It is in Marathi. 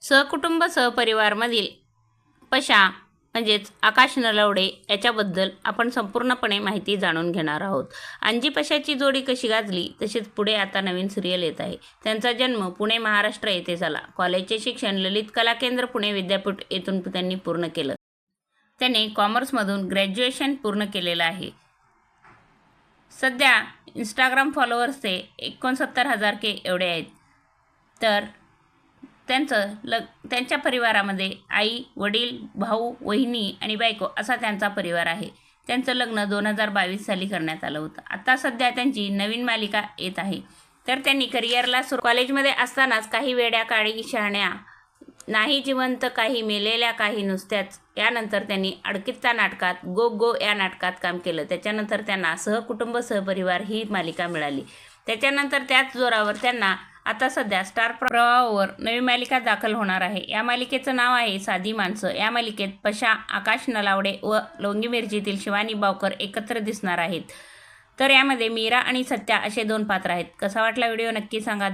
सहकुटुंब सहपरिवारमधील पशा म्हणजेच आकाश नलवडे याच्याबद्दल आपण संपूर्णपणे माहिती जाणून घेणार आहोत. अंजी पशाची जोडी कशी गाजली, तसेच पुढे आता नवीन सिरियल येत आहे. त्यांचा जन्म पुणे महाराष्ट्र येथे झाला. कॉलेजचे शिक्षण ललित कला केंद्र पुणे विद्यापीठ येथून त्यांनी पूर्ण केलं. त्याने कॉमर्समधून ग्रॅज्युएशन पूर्ण केलेलं आहे. सध्या इंस्टाग्राम फॉलोअर्सचे 69,000 के एवढे आहेत. तर त्यांच्या परिवारामध्ये आई, वडील, भाऊ, वहिनी आणि बायको असा त्यांचा परिवार आहे. त्यांचं लग्न 2022 साली करण्यात आलं होतं. आता सध्या त्यांची नवीन मालिका येत आहे. तर त्यांनी करिअरला कॉलेजमध्ये असतानाच काही वेड्या काळी शहाण्या, नाही जिवंत काही मेलेल्या काही नुसत्याच, यानंतर त्यांनी अडकित्ता नाटकात गो गो या नाटकात काम केलं. त्याच्यानंतर त्यांना सहकुटुंब सहपरिवार ही मालिका मिळाली. त्याच्यानंतर त्याच जोरावर त्यांना आता सध्या स्टार प्रवाहावर नवी मालिका दाखल होणार आहे. या मालिकेचं नाव आहे साधी माणसं. या मालिकेत पशा, आकाश नलावडे व लवंगी मिरचीतील शिवानी बावकर एकत्र दिसणार आहेत. तर यामध्ये मीरा आणि सत्या असे 2 पात्र आहेत. कसा वाटला व्हिडिओ नक्की सांगा.